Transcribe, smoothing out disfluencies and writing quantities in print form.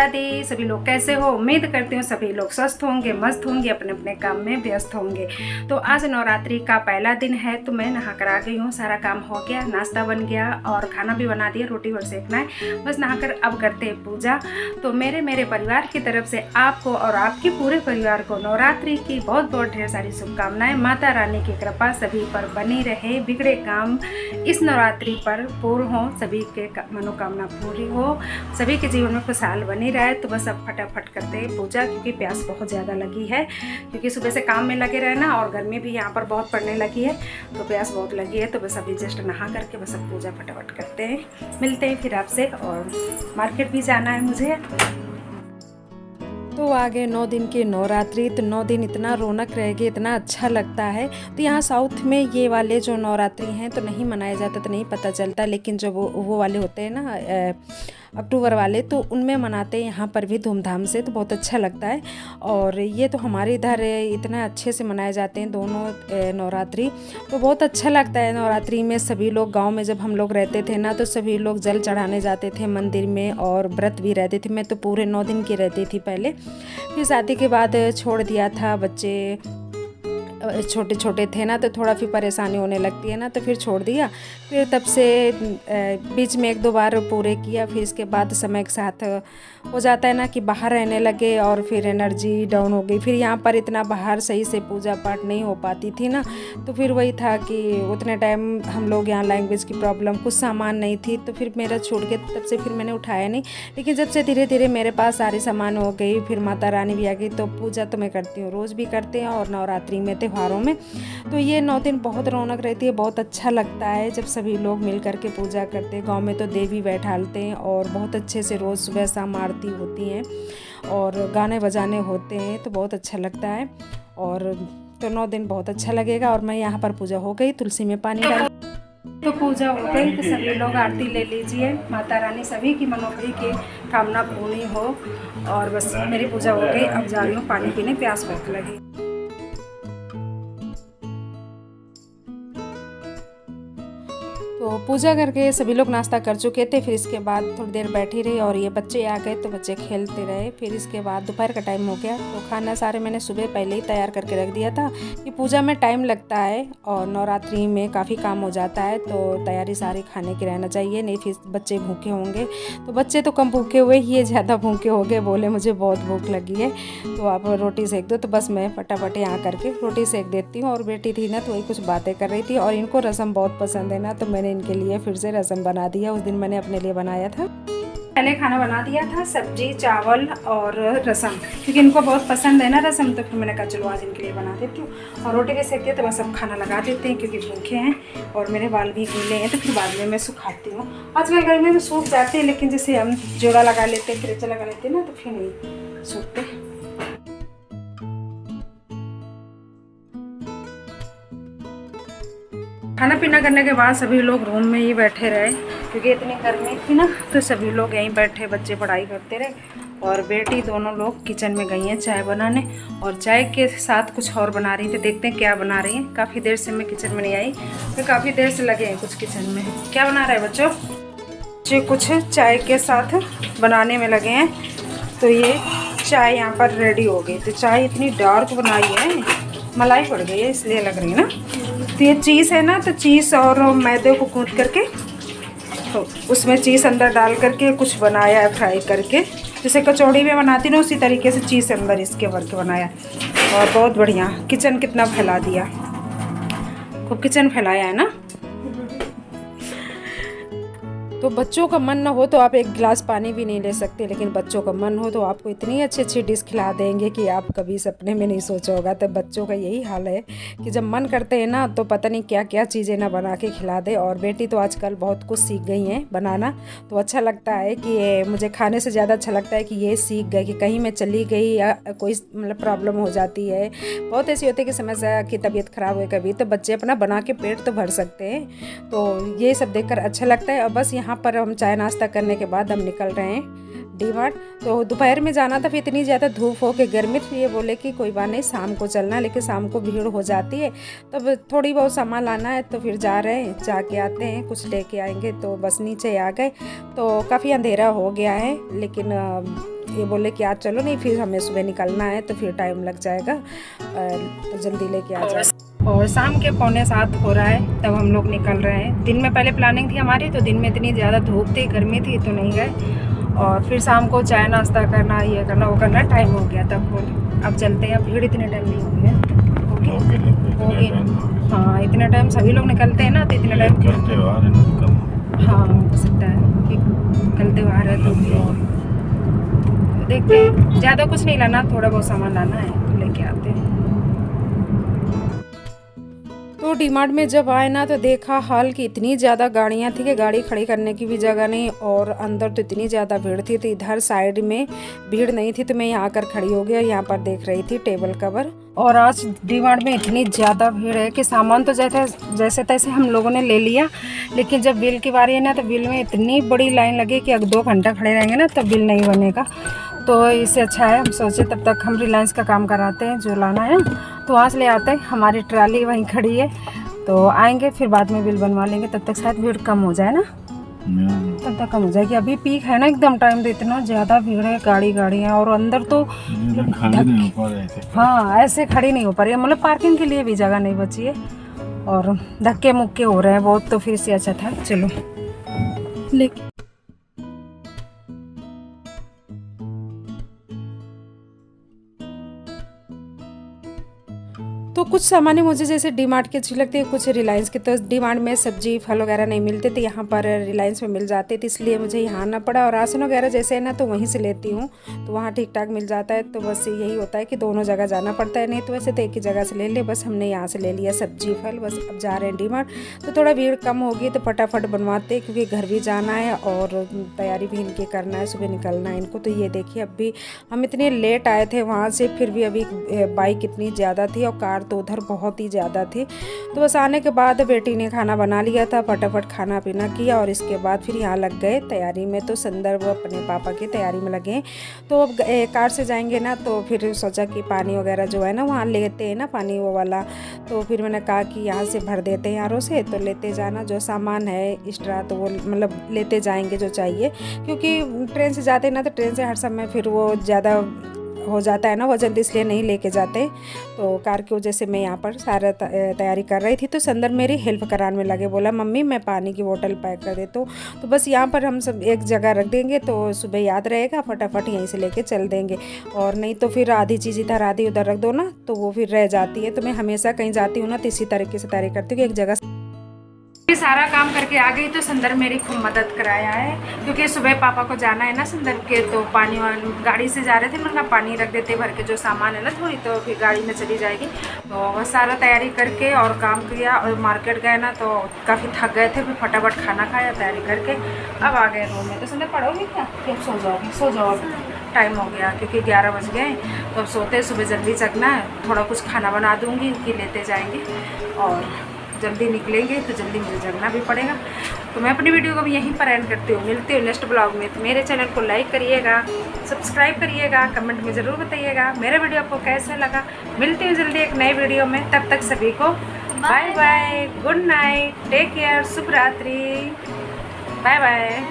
राधे। सभी लोग कैसे हो? उम्मीद करती हूँ सभी लोग स्वस्थ होंगे, मस्त होंगे, अपने अपने काम में व्यस्त होंगे। तो आज नवरात्रि का पहला दिन है, तो मैं नहा कर आ गई हूँ। सारा काम हो गया, नाश्ता बन गया और खाना भी बना दिया, रोटी और सेकना है। बस नहाकर अब करते हैं पूजा। तो मेरे परिवार की तरफ से आपको और आपके पूरे परिवार को नवरात्रि की बहुत बहुत ढेर सारी शुभकामनाएं। माता रानी की कृपा सभी पर बनी रहे, बिगड़े काम इस नवरात्रि पर पूर्ण हो, सभी के मनोकामना पूरी हो, सभी के जीवन में खुशहाल बनी रहे। तो बस अब फटाफट करते हैं पूजा, क्योंकि प्यास बहुत ज़्यादा लगी है, क्योंकि सुबह से काम में लगे रहना और गर्मी भी यहाँ पर बहुत पड़ने लगी है, तो प्यास बहुत लगी है। तो बस अभी जस्ट नहा करके बस अब पूजा फटाफट करते हैं, मिलते हैं फिर आपसे। और मार्केट भी जाना है मुझे। तो आगे 9 दिन की नवरात्रि, तो 9 दिन इतना रौनक रहेगी, इतना अच्छा लगता है। तो यहाँ साउथ में ये वाले जो नवरात्रि हैं तो नहीं मनाए जाते, तो नहीं पता चलता, लेकिन जो वो वाले होते हैं ना अक्टूबर वाले, तो उनमें मनाते हैं यहाँ पर भी धूमधाम से, तो बहुत अच्छा लगता है। और ये तो हमारे इधर इतना अच्छे से मनाए जाते हैं दोनों नवरात्रि, तो बहुत अच्छा लगता है। नवरात्रि में सभी लोग, गांव में जब हम लोग रहते थे ना, तो सभी लोग जल चढ़ाने जाते थे मंदिर में और व्रत भी रहते थे। मैं तो पूरे 9 दिन की रहती थी पहले, फिर शादी के बाद छोड़ दिया था। बच्चे छोटे छोटे थे ना, तो थोड़ा फिर परेशानी होने लगती है ना, तो फिर छोड़ दिया। फिर तब से बीच में 1-2 बार पूरे किया, फिर इसके बाद समय के साथ हो जाता है ना कि बाहर रहने लगे और फिर एनर्जी डाउन हो गई। फिर यहाँ पर इतना बाहर सही से पूजा पाठ नहीं हो पाती थी ना, तो फिर वही था कि उतने टाइम हम लोग यहाँ लैंग्वेज की प्रॉब्लम, कुछ सामान नहीं थी, तो फिर मेरा छूट गया। तब से फिर मैंने उठाया नहीं, लेकिन जब से धीरे धीरे मेरे पास सारे सामान हो गई, फिर माता रानी भी आ गई, तो पूजा तो मैं करती हूँ, रोज़ भी करते हैं और नवरात्रि में, त्योहारों में। तो ये 9 दिन बहुत रौनक रहती है, बहुत अच्छा लगता है जब सभी लोग मिल करके पूजा करते हैं। गांव में तो देवी बैठालते हैं और बहुत अच्छे से रोज़ सुबह शाम आरती होती हैं और गाने बजाने होते हैं, तो बहुत अच्छा लगता है। और तो 9 दिन बहुत अच्छा लगेगा। और मैं यहाँ पर पूजा हो गई, तुलसी में पानी डाल, तो पूजा हो गई। तो सभी लोग आरती ले लीजिए। माता रानी सभी की मनोभरी की कामना पूरी हो। और बस मेरी पूजा हो गई, अब जा रही हूँ पानी पीने, प्यास बहुत लगी। तो पूजा करके सभी लोग नाश्ता कर चुके थे, फिर इसके बाद थोड़ी देर बैठी रही और ये बच्चे आ गए, तो बच्चे खेलते रहे। फिर इसके बाद दोपहर का टाइम हो गया, तो खाना सारे मैंने सुबह पहले ही तैयार करके रख दिया था कि पूजा में टाइम लगता है और नवरात्रि में काफ़ी काम हो जाता है, तो तैयारी सारी खाने की रहना चाहिए, नहीं फिर बच्चे भूखे होंगे। तो बच्चे तो कम भूखे हुए, ये ज़्यादा भूखे हो गए, बोले मुझे बहुत भूख लगी है, तो आप रोटी सेक दो। तो बस मैं फटाफट यहाँ करके रोटी सेक देती हूँ। और बेटी थी ना, तो वही कुछ बातें कर रही थी, और इनको रसम बहुत पसंद है ना, तो मैंने इनके लिए फिर से रसम बना दिया। उस दिन मैंने अपने लिए बनाया था, पहले खाना बना दिया था, सब्जी चावल और रसम, क्योंकि इनको बहुत पसंद है ना रसम, तो फिर मैंने कहा चलो आज इनके लिए बना देती हूँ। और रोटी भी सेकती है, तो बस अब खाना लगा देते हैं, क्योंकि भूखे हैं और मेरे बाल भी गीले हैं, तो फिर बाद में मैं सुखाती हूँ। आजकल गर्मी में सूख जाते हैं, लेकिन जैसे हम जोड़ा लगा लेते हैं, फ्रिज लगा लेते हैं ना, तो फिर नहीं सूखते। खाना पीना करने के बाद सभी लोग रूम में ही बैठे रहे, क्योंकि इतनी गर्मी थी ना, तो सभी लोग यहीं बैठे, बच्चे पढ़ाई करते रहे और बेटी दोनों लोग किचन में गई हैं चाय बनाने। और चाय के साथ कुछ और बना रही थी, देखते हैं क्या बना रही हैं। काफ़ी देर से मैं किचन में नहीं आई, तो काफ़ी देर से लगे हैं कुछ किचन में। क्या बना रहे बच्चों? बच्चे कुछ चाय के साथ बनाने में लगे हैं। तो ये चाय यहाँ पर रेडी हो गई। तो चाय इतनी डार्क बनाई है, मलाई पड़ गई है इसलिए लग रही है ना। तो ये चीज़ है ना, तो चीज़ और मैदे को कूट करके, तो उसमें चीज़ अंदर डाल करके कुछ बनाया है फ्राई करके, जैसे कचौड़ी में बनाती ना, उसी तरीके से चीज़ अंदर इसके भर के बनाया। और बहुत बढ़िया। किचन कितना फैला दिया, खूब किचन फैलाया है ना। तो बच्चों का मन ना हो तो आप एक गिलास पानी भी नहीं ले सकते, लेकिन बच्चों का मन हो तो आपको इतनी अच्छी अच्छी डिश खिला देंगे कि आप कभी सपने में नहीं सोचा होगा। तो बच्चों का यही हाल है कि जब मन करते हैं ना, तो पता नहीं क्या क्या चीज़ें ना बना के खिला दे। और बेटी तो आजकल बहुत कुछ सीख गई हैं बनाना, तो अच्छा लगता है कि मुझे खाने से ज़्यादा अच्छा लगता है कि ये सीख गए, कि कहीं मैं चली गई या कोई मतलब प्रॉब्लम हो जाती है, बहुत ऐसी होती है कि समस्या की तबीयत ख़राब हुई कभी, तो बच्चे अपना बना के पेट तो भर सकते हैं। तो ये सब देखकर अच्छा लगता है। और बस यहाँ पर हम चाय नाश्ता करने के बाद हम निकल रहे हैं डी-मार्ट। तो दोपहर में जाना था, फिर इतनी ज़्यादा धूप हो के गर्मी, फिर ये बोले कि कोई बात नहीं शाम को चलना, लेकिन शाम को भीड़ हो जाती है, तब थोड़ी बहुत सामान लाना है, तो फिर जा रहे हैं, जाके आते हैं, कुछ लेके आएंगे। तो बस नीचे आ गए, तो काफ़ी अंधेरा हो गया है, लेकिन ये बोले कि आज चलो, नहीं फिर हमें सुबह निकलना है तो फिर टाइम लग जाएगा, तो जल्दी लेके आ जाए। और शाम के 6:45 हो रहा है तब हम लोग निकल रहे हैं। दिन में पहले प्लानिंग थी हमारी, तो दिन में इतनी ज़्यादा धूप थी, गर्मी थी, तो नहीं गए। और फिर शाम को चाय नाश्ता करना, ये करना वो करना, टाइम हो गया तब। अब चलते हैं। अब भीड़ इतने टाइम नहीं होगी, हाँ इतने टाइम सभी लोग निकलते हैं ना, तो इतने टाइम हाँ हो सकता है कि कल त्योहार है तो देखते हैं। ज़्यादा कुछ नहीं लाना, थोड़ा बहुत सामान लाना है तो लेके आते हैं। तो डीमार्ट में जब आए ना तो देखा हाल कि इतनी ज़्यादा गाड़ियाँ थी कि गाड़ी खड़ी करने की भी जगह नहीं, और अंदर तो इतनी ज़्यादा भीड़ थी। तो इधर साइड में भीड़ नहीं थी तो मैं यहाँ आकर खड़ी हो गई और यहाँ पर देख रही थी टेबल कवर। और आज डीमार्ट में इतनी ज़्यादा भीड़ है कि सामान तो जैसे तैसे हम लोगों ने ले लिया, लेकिन जब बिल की बारी है ना तो बिल में इतनी बड़ी लाइन लगी कि अगर 2 घंटा खड़े रहेंगे ना तब बिल नहीं बनेगा। तो इससे अच्छा है हम सोचे तब तक हम रिलायंस का काम कराते हैं, जो लाना है तो वहाँ से ले आते हैं। हमारी ट्राली वहीं खड़ी है, तो आएंगे फिर बाद में बिल बनवा लेंगे, तब तक शायद भीड़ कम हो जाए ना, तब तक कम हो जाएगी। अभी पीक है ना एकदम टाइम, तो इतना ज़्यादा भीड़ है, गाड़ियाँ और अंदर तो हाँ ऐसे खड़ी नहीं हो पा रही है, मतलब पार्किंग के लिए भी जगह नहीं बची है और धक्के मुक्के हो रहे हैं बहुत। तो फिर से अच्छा था चलो लेकिन तो कुछ सामान मुझे जैसे डीमार्ट के अच्छी लगती है, कुछ रिलायंस के। तो डीमार्ट में सब्जी फल वगैरह नहीं मिलते थे, यहाँ पर रिलायंस में मिल जाते थे, इसलिए मुझे यहाँ आना पड़ा। और राशन वगैरह जैसे है ना तो वहीं से लेती हूँ, तो वहाँ ठीक ठाक मिल जाता है। तो बस यही होता है कि दोनों जगह जाना पड़ता है, नहीं तो वैसे तो एक ही जगह से ले ले। बस हमने यहाँ से ले लिया सब्जी फल, बस अब जा रहे हैं डीमार्ट। तो थोड़ा भीड़ कम होगी तो फटाफट बनवाते, क्योंकि घर भी जाना है और तैयारी भी इनकी करना है, सुबह निकलना है इनको। तो ये देखिए अभी हम इतने लेट आए थे वहाँ से, फिर भी अभी बाइक इतनी ज़्यादा थी और कार तो उधर बहुत ही ज़्यादा थी। तो बस आने के बाद बेटी ने खाना बना लिया था, फटाफट खाना पीना किया और इसके बाद फिर यहाँ लग गए तैयारी में। तो संदर्भ अपने पापा की तैयारी में लगे। तो अब कार से जाएंगे ना, तो फिर सोचा कि पानी वगैरह जो है ना वहाँ लेते हैं ना पानी वो वाला। तो फिर मैंने कहा कि यहाँ से भर देते हैं यारों से, तो लेते जाना जो सामान है एक्स्ट्रा, तो वो मतलब लेते जाएंगे जो चाहिए, क्योंकि ट्रेन से जाते हैं ना तो ट्रेन से हर समय फिर वो ज़्यादा हो जाता है ना वजन, तो इसलिए नहीं लेके जाते। तो कार की वजह से मैं यहाँ पर सारा तैयारी कर रही थी। तो संदर्भ मेरी हेल्प कराने में लगे, बोला मम्मी मैं पानी की बोतल पैक कर देता हूँ। तो बस यहाँ पर हम सब एक जगह रख देंगे तो सुबह याद रहेगा, फटाफट यहीं से लेके चल देंगे। और नहीं तो फिर आधी चीज़ इधर आधी उधर रख दो ना तो वो फिर रह जाती है। तो मैं हमेशा कहीं जाती हूँ ना तो इसी तरीके से तैयारी करती हूँ कि एक जगह सारा काम करके आ गई। तो संदर्भ मेरी खूब मदद कराया है, क्योंकि सुबह पापा को जाना है ना संदर्भ के, तो पानी गाड़ी से जा रहे थे, मतलब पानी रख देते भर के जो सामान है ना थोड़ी, तो फिर गाड़ी में चली जाएगी। तो बस सारा तैयारी करके और काम किया और मार्केट गए ना तो काफ़ी थक गए थे, फिर फटाफट खाना खाया तैयारी करके अब आ गए रूम में। तो संदर्भ पढ़ोगी क्या कि अब सो जाओगी? सो जाओ, टाइम हो गया क्योंकि 11 बज गए, तो अब सोते सुबह जल्दी जगना है। थोड़ा कुछ खाना बना दूँगी कि लेते जाएँगे और जल्दी निकलेंगे तो जल्दी मुझे जगना भी पड़ेगा। तो मैं अपनी वीडियो को भी यहीं पर एंड करती हूँ, मिलती हूँ नेक्स्ट ब्लॉग में। तो मेरे चैनल को लाइक करिएगा, सब्सक्राइब करिएगा, कमेंट में ज़रूर बताइएगा मेरा वीडियो आपको कैसा लगा। मिलती हूँ जल्दी एक नई वीडियो में, तब तक सभी को bye bye, good night, take care, शुभ रात्रि, बाय बाय।